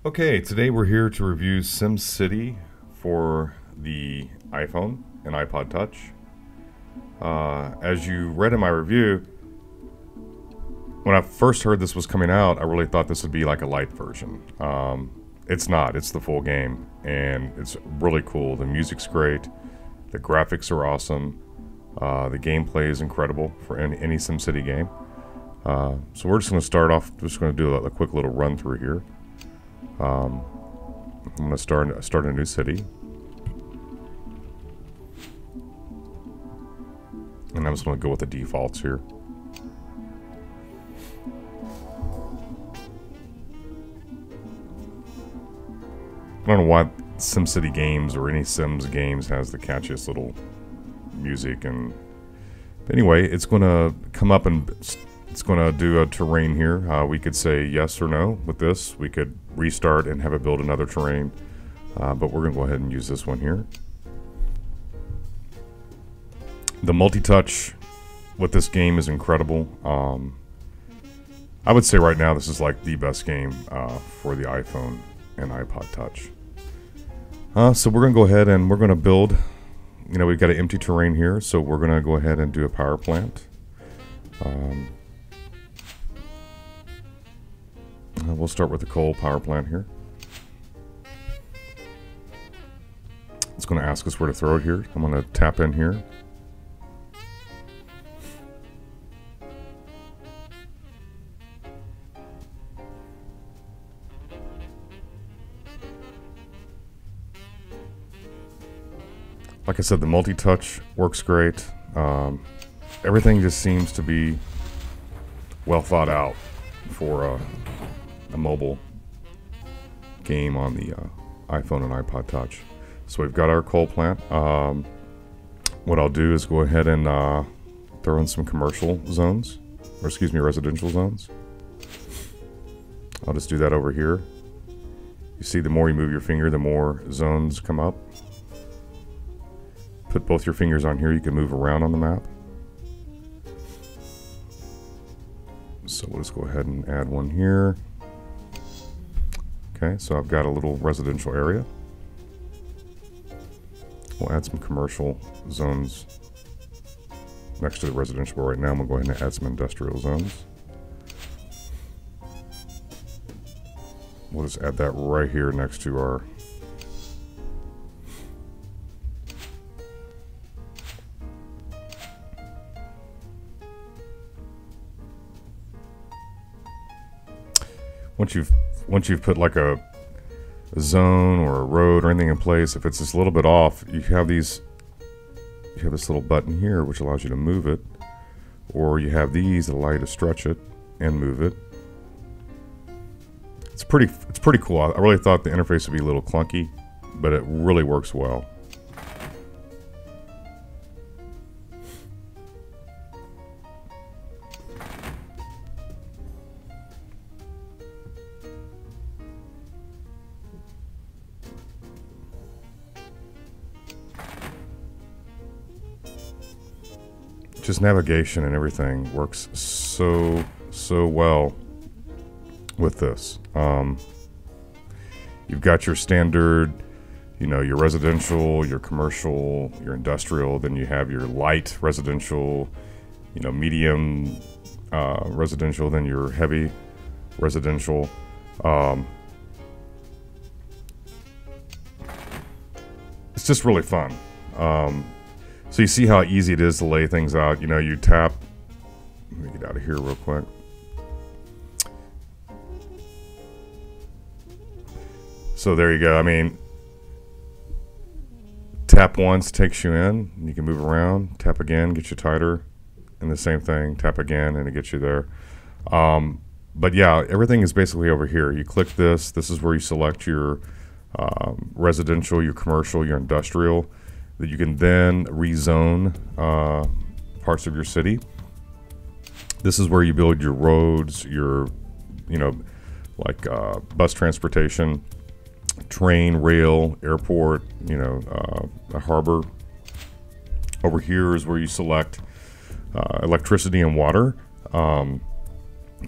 Okay, today we're here to review SimCity for the iPhone and iPod Touch. As you read in my review, when I first heard this was coming out, I really thought this would be like a light version. It's not, it's the full game, and it's really cool. The music's great, the graphics are awesome, the gameplay is incredible for any SimCity game. So we're just going to start off, just going to do a quick little run through here. I'm going to start a new city. And I'm just going to go with the defaults here. I don't know why SimCity games or any Sims games has the catchiest little music. But anyway, it's going to come up and it's going to do a terrain here. We could say yes or no with this. We could restart and have it build another terrain. But we're going to go ahead and use this one here. The multi-touch with this game is incredible. I would say right now this is like the best game for the iPhone and iPod Touch. So we're going to go ahead and we're going to build. You know, we've got an empty terrain here, so we're going to go ahead and do a power plant. We'll start with the coal power plant here. It's going to ask us where to throw it here. I'm going to tap in here. Like I said, the multi-touch works great. Everything just seems to be well thought out for a mobile game on the iPhone and iPod Touch. So we've got our coal plant. What I'll do is go ahead and throw in some commercial zones, or excuse me, residential zones. I'll just do that over here. You see, the more you move your finger, the more zones come up. Put both your fingers on here, you can move around on the map. So we'll just go ahead and add one here. Okay, so I've got a little residential area. We'll add some commercial zones next to the residential, but right now I'm going to go ahead and add some industrial zones. We'll just add that right here next to our Once you've put like a zone or a road or anything in place, if it's just a little bit off, you have this little button here which allows you to move it, or you have these that allow you to stretch it and move it. It's pretty cool. I really thought the interface would be a little clunky, but it really works well. Just navigation and everything works so well with this. You've got your standard, you know, your residential, your commercial, your industrial, then you have your light residential, you know, medium residential, then your heavy residential. It's just really fun. So you see how easy it is to lay things out. You know, you tap. Let me get out of here real quick. So there you go. I mean, tap once takes you in. You can move around. Tap again, gets you tighter. And the same thing. Tap again, and it gets you there. But yeah, everything is basically over here. You click this. This is where you select your residential, your commercial, your industrial. That you can then rezone parts of your city. This is where you build your roads, your, you know, like bus transportation, train, rail, airport, you know, a harbor. Over here is where you select electricity and water.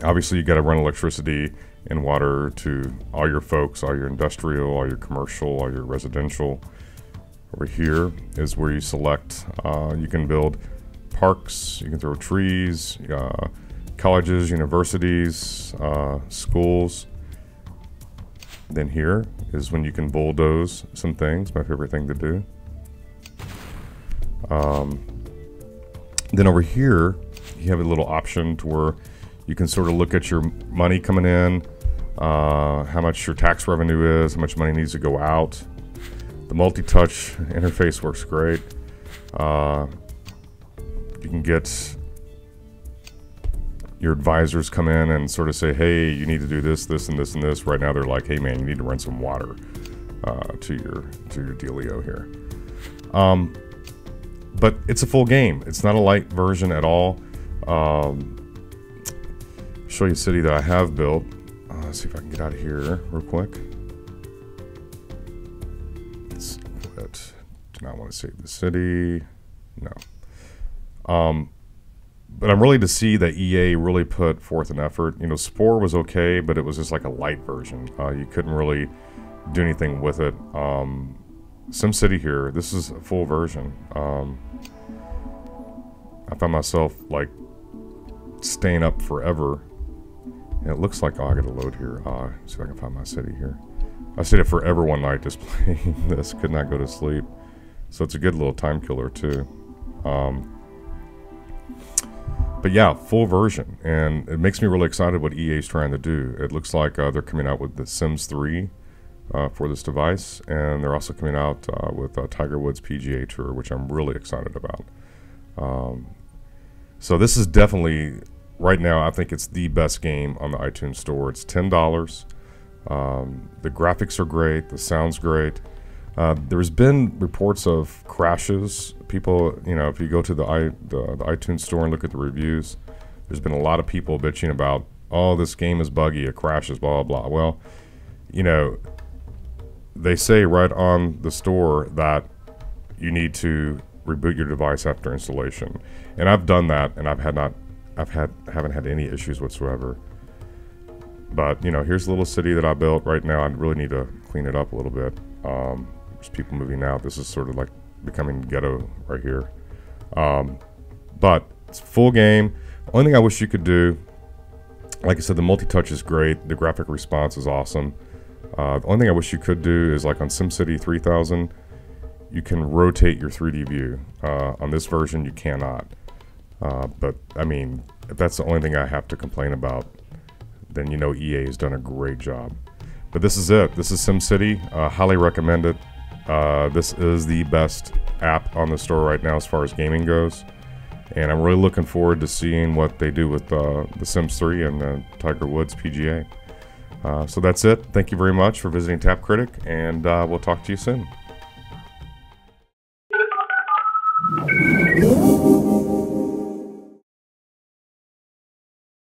Obviously, you got to run electricity and water to all your folks, all your industrial, all your commercial, all your residential. Over here is where you select. You can build parks, you can throw trees, colleges, universities, schools. Then here is when you can bulldoze some things, my favorite thing to do. Then over here, you have a little option to where you can sort of look at your money coming in, how much your tax revenue is, how much money needs to go out. The multi-touch interface works great. You can get your advisors come in and sort of say, hey, you need to do this, this, and this, and this. Right now they're like, hey man, you need to run some water to your dealio here. But it's a full game. It's not a light version at all. Show you a city that I have built. Let's see if I can get out of here real quick. Let's quit. Do not want to save the city. No. But I'm really to see that EA really put forth an effort. You know, Spore was okay, but it was just like a light version. You couldn't really do anything with it. SimCity here, this is a full version. I found myself like staying up forever. And it looks like, oh, I gotta load here. See if I can find my city here. I stayed up forever one night just playing this. Could not go to sleep. So it's a good little time killer too. But yeah, full version, and it makes me really excited what EA is trying to do. It looks like they're coming out with the Sims 3 for this device, and they're also coming out with Tiger Woods PGA Tour, which I'm really excited about. So this is definitely, right now, I think it's the best game on the iTunes Store. It's $10. The graphics are great, the sound's great. There's been reports of crashes. People, you know, if you go to the iTunes Store and look at the reviews, there's been a lot of people bitching about, oh, this game is buggy, it crashes, blah, blah, blah. Well, you know, they say right on the store that you need to reboot your device after installation. And I've done that, and haven't had any issues whatsoever. But, you know, here's the little city that I built right now. I really need to clean it up a little bit. There's people moving out. This is sort of like becoming ghetto right here. But it's a full game. Only thing I wish you could do, like I said, the multi-touch is great. The graphic response is awesome. The only thing I wish you could do is like on SimCity 3000, you can rotate your 3D view. On this version, you cannot. But I mean, if that's the only thing I have to complain about, then you know EA has done a great job. But this is it. This is SimCity. Highly recommend it. This is the best app on the store right now as far as gaming goes. And I'm really looking forward to seeing what they do with the Sims 3 and the Tiger Woods PGA. So that's it. Thank you very much for visiting TapCritic, and we'll talk to you soon.